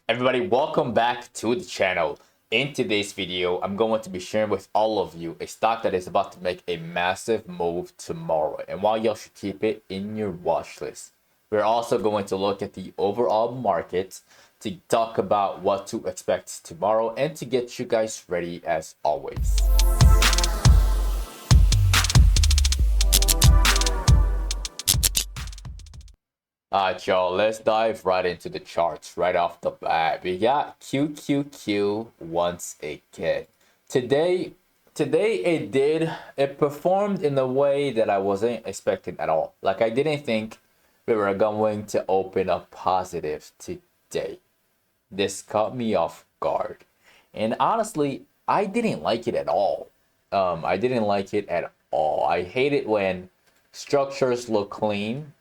Everybody, welcome back to the channel. In today's video, I'm going to be sharing with all of you a stock that is about to make a massive move tomorrow, and why y'all should keep it in your watch list. We're also going to look at the overall market to talk about what to expect tomorrow and to get you guys ready as always. Alright, y'all, let's dive right into the charts right off the bat. We got QQQ once again. Today it performed in a way that I wasn't expecting at all. Like, I didn't think we were going to open up positive today. This caught me off guard. And honestly, I didn't like it at all. I didn't like it at all. I hate it when structures look clean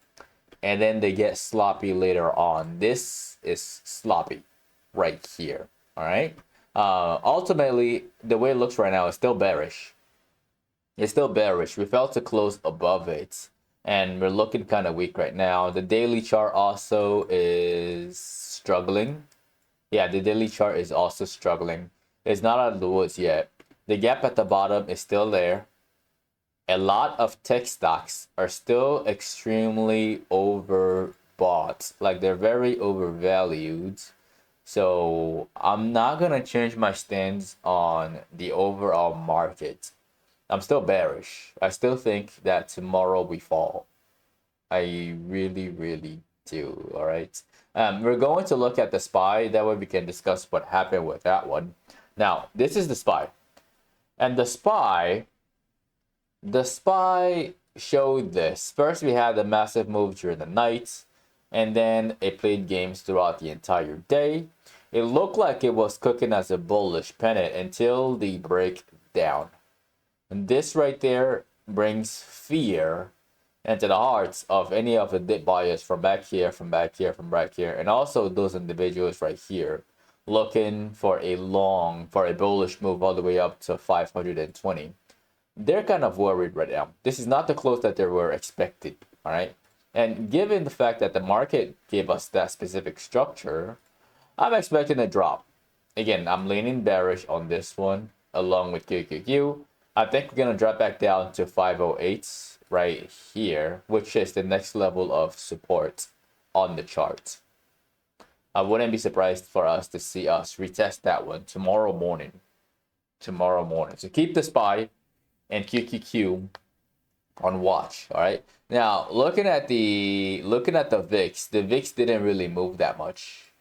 and then they get sloppy later on. This is sloppy right here. All right. Ultimately, the way it looks right now is still bearish. It's still bearish. We failed to close above it, and we're looking kind of weak right now. The daily chart also is struggling. Yeah, the daily chart is also struggling. It's not out of the woods yet. The gap at the bottom is still there. A lot of tech stocks are still extremely overbought. Like, they're very overvalued. So I'm not gonna change my stance on the overall market. I'm still bearish. I still think that tomorrow we fall. I really do. All right. We're going to look at the SPY. That way we can discuss what happened with that one. Now, this is the SPY. And the SPY showed this. First, we had a massive move during the night, and then it played games throughout the entire day. It looked like it was cooking as a bullish pennant until the breakdown. And this right there brings fear into the hearts of any of the dip buyers from back here, from back here, from back here, and also those individuals right here looking for a bullish move all the way up to 520. They're kind of worried right now. This is not the close that they were expected, all right? And given the fact that the market gave us that specific structure, I'm expecting a drop. Again, I'm leaning bearish on this one, along with QQQ. I think we're going to drop back down to 508 right here, which is the next level of support on the chart. I wouldn't be surprised for us to see us retest that one tomorrow morning. So keep the SPY and QQQ on watch. All right. Now, looking at the VIX, the VIX didn't really move that much.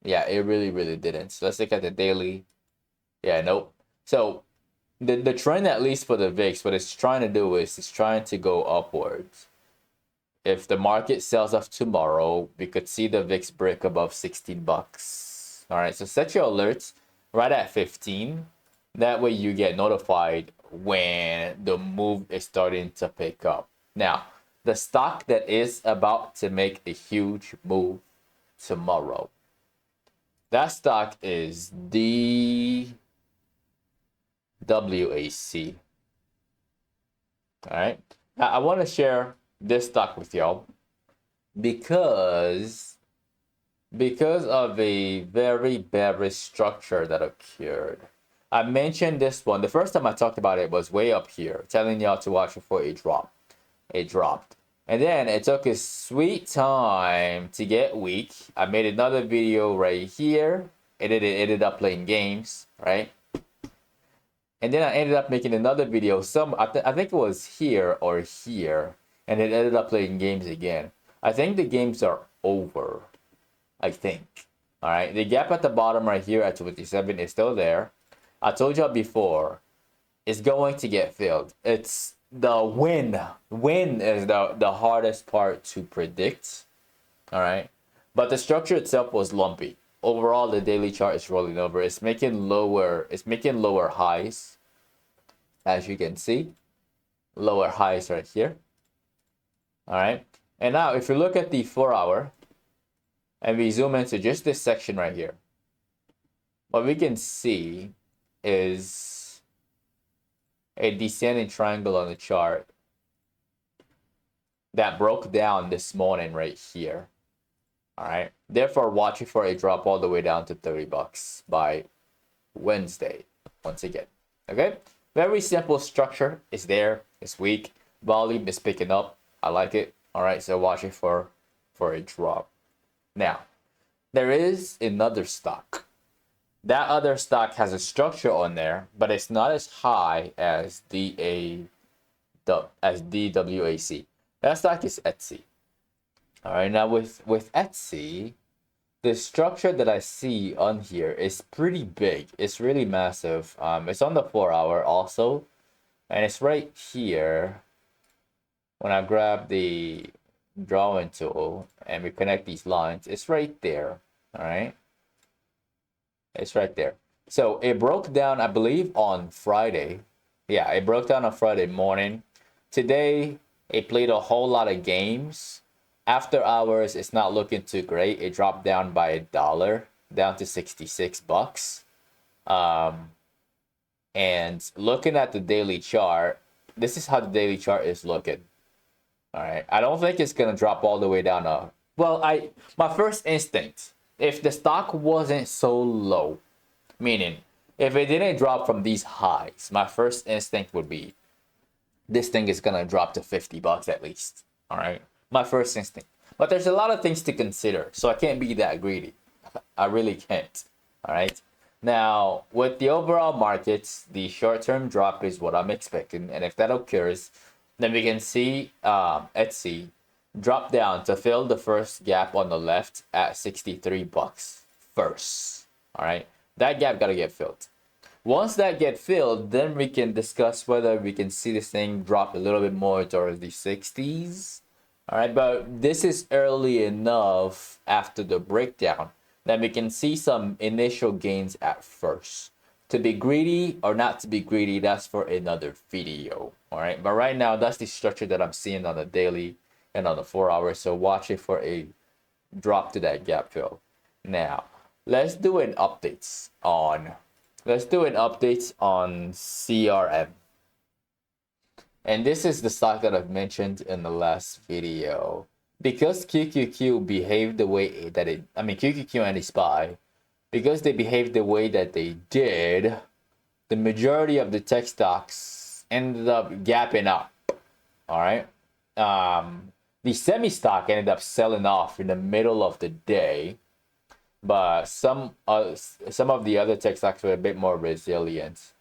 Yeah, it really didn't. So let's look at the daily. Yeah, nope. So the trend, at least for the VIX, what it's trying to do is it's trying to go upwards. If the market sells off tomorrow, we could see the VIX break above 16 bucks. All right. So set your alerts right at 15. That way you get notified when the move is starting to pick up. Now, the stock that is about to make a huge move tomorrow, that stock is the WAC. All right. Now, I want to share this stock with y'all because of a very bearish structure that occurred. I mentioned this one. The first time I talked about it was way up here, telling y'all to watch for a drop. It dropped. And then it took a sweet time to get weak. I made another video right here. It ended up playing games, right? And then I ended up making another video. I think it was here or here. And it ended up playing games again. I think the games are over. I think. All right. The gap at the bottom right here at 27 is still there. I told y'all before, it's going to get filled. It's the win. Win is the hardest part to predict. All right. But the structure itself was lumpy. Overall, the daily chart is rolling over. It's making lower highs. As you can see. Lower highs right here. All right. And now if you look at the 4-hour and we zoom into just this section right here, what we can see is a descending triangle on the chart that broke down this morning right here. All right. Therefore, watching for a drop all the way down to $30 by Wednesday. Once again. Okay. Very simple structure. It's there. It's weak. Volume is picking up. I like it. All right. So watching for a drop. Now, there is another stock. That other stock has a structure on there, but it's not as high as DWAC. That stock is Etsy. All right, now with Etsy, the structure that I see on here is pretty big. It's really massive. It's on the 4-hour also, and it's right here. When I grab the drawing tool and we connect these lines, it's right there. All right, it's right there. So it broke down, I believe, on Friday. Yeah, it broke down on Friday morning. Today, it played a whole lot of games. After hours, it's not looking too great. It dropped down by $1, down to $66. And looking at the daily chart, this is how the daily chart is looking. All right, I don't think it's gonna drop all the way down. Well, my first instinct, if the stock wasn't so low, meaning if it didn't drop from these highs, my first instinct would be this thing is gonna drop to $50 at least. All right, my first instinct. But there's a lot of things to consider, so I can't be that greedy. I really can't. All right. Now, with the overall markets, the short-term drop is what I'm expecting, and if that occurs, then we can see Etsy drop down to fill the first gap on the left at $63 first. All right, that gap gotta get filled. Once that get filled, then we can discuss whether we can see this thing drop a little bit more towards the 60s. All right, but this is early enough after the breakdown that we can see some initial gains at first. To be greedy or not to be greedy, that's for another video. All right, but right now, that's the structure that I'm seeing on the daily and on the 4-hour. So watch it for a drop to that gap fill. Now, let's do an update on CRM. And this is the stock that I've mentioned in the last video. Because QQQ behaved the way that QQQ and SPY, because they behaved the way that they did, the majority of the tech stocks ended up gapping up. All right. The semi stock ended up selling off in the middle of the day, but some of the other tech stocks were a bit more resilient.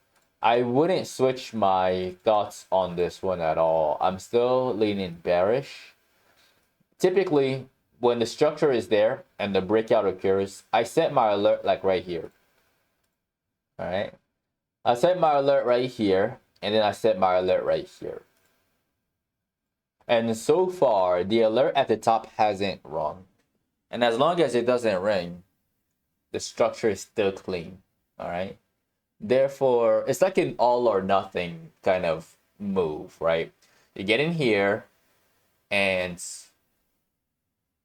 I wouldn't switch my thoughts on this one at all. I'm still leaning bearish. Typically, when the structure is there and the breakout occurs, I set my alert like right here. All right. I set my alert right here, and then I set my alert right here. And so far, the alert at the top hasn't rung. And as long as it doesn't ring, the structure is still clean. All right. Therefore, it's like an all or nothing kind of move, right? You get in here and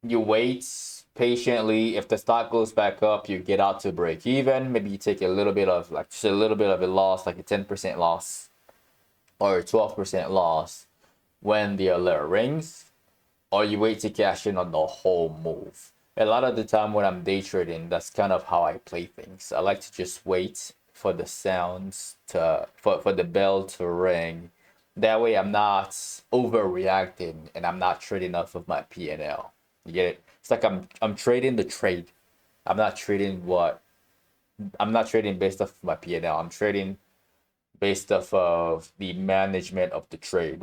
you wait patiently. If the stock goes back up, you get out to break even. Maybe you take a little bit of just a little bit of a loss, like a 10% loss or a 12% loss when the alert rings, or you wait to cash in on the whole move. A lot of the time when I'm day trading, that's kind of how I play things. I like to just wait for the sounds for the bell to ring. That way I'm not overreacting and I'm not trading off of my P&L. You get it? It's like I'm trading the trade. I'm not trading based off of my P&L. I'm trading based off of the management of the trade.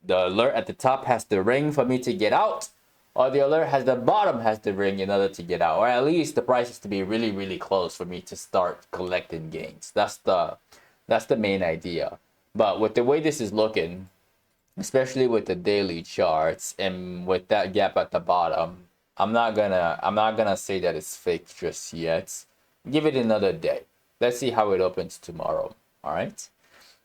The alert at the top has to ring for me to get out, or the alert has the bottom has to ring in order to get out, or at least the price has to be really, really close for me to start collecting gains. That's the main idea. But with the way this is looking, especially with the daily charts and with that gap at the bottom, I'm not gonna say that it's fake just yet. Give it another day. Let's see how it opens tomorrow. All right.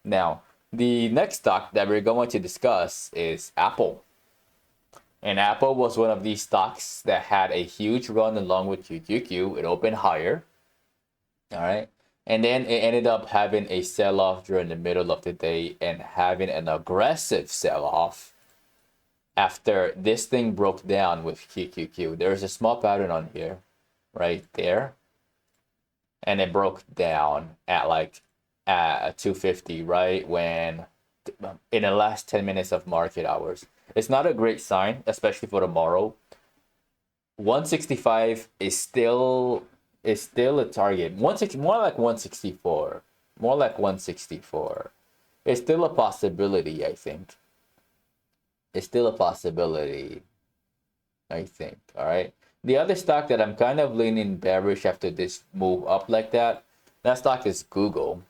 Now, the next stock that we're going to discuss is Apple. And Apple was one of these stocks that had a huge run along with QQQ. It opened higher. All right. And then it ended up having a sell-off during the middle of the day and having an aggressive sell-off after this thing broke down with QQQ. There's a small pattern on here, right there. And it broke down at like at 250, right? When in the last 10 minutes of market hours. It's not a great sign, especially for tomorrow. 165 is still a target. 160, more like 164. More like 164. It's still a possibility, I think. It's still a possibility, I think. All right. The other stock that I'm kind of leaning bearish after this move up like that stock is Google.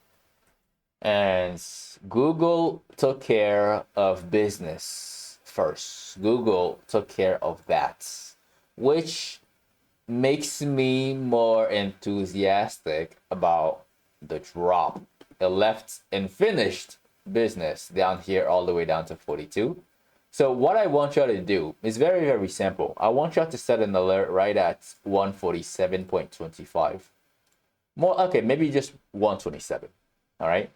And Google took care of business first. Google took care of that, which makes me more enthusiastic about the drop. It left and finished business down here all the way down to 42. So what I want y'all to do is very, very simple. I want y'all to set an alert right at 147.25. More, okay, maybe just 127. All right.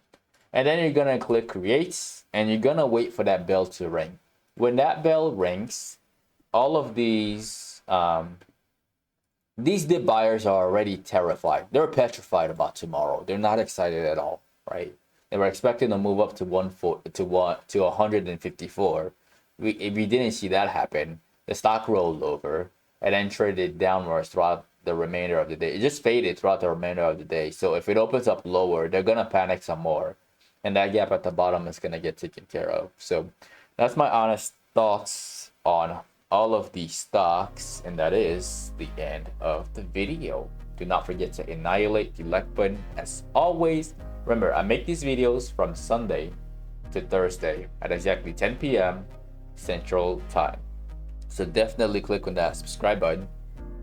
And then you're going to click create and you're going to wait for that bell to ring. When that bell rings, all of these dip buyers are already terrified. They're petrified about tomorrow. They're not excited at all, right? They were expecting to move up to 154. If we didn't see that happen, the stock rolled over and then traded downwards throughout the remainder of the day. It just faded throughout the remainder of the day. So if it opens up lower, they're gonna panic some more, and that gap at the bottom is gonna get taken care of. So that's my honest thoughts on all of these stocks, and that is the end of the video. Do not forget to annihilate the like button as always. Remember, I make these videos from Sunday to Thursday at exactly 10 p.m. Central Time. So definitely click on that subscribe button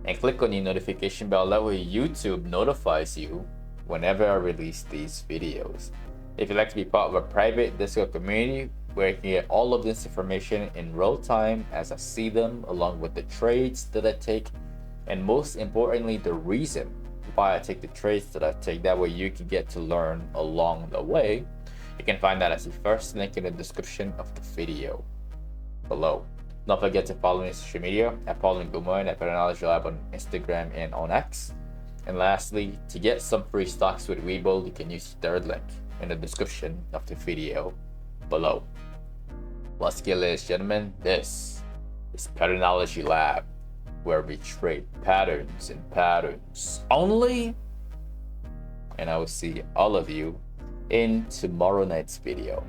and click on the notification bell. That way YouTube notifies you whenever I release these videos. If you'd like to be part of a private Discord community where you can get all of this information in real time as I see them, along with the trades that I take, and most importantly, the reason why I take the trades that I take. That way you can get to learn along the way. You can find that as the first link in the description of the video below. Don't forget to follow me on social media at Paul and Gumoy and at Patternology Lab on Instagram and on X. And lastly, to get some free stocks with Webull, you can use the third link in the description of the video below. Once again, ladies and gentlemen, this is Patternology Lab, where we trade patterns and patterns only. And I will see all of you in tomorrow night's video.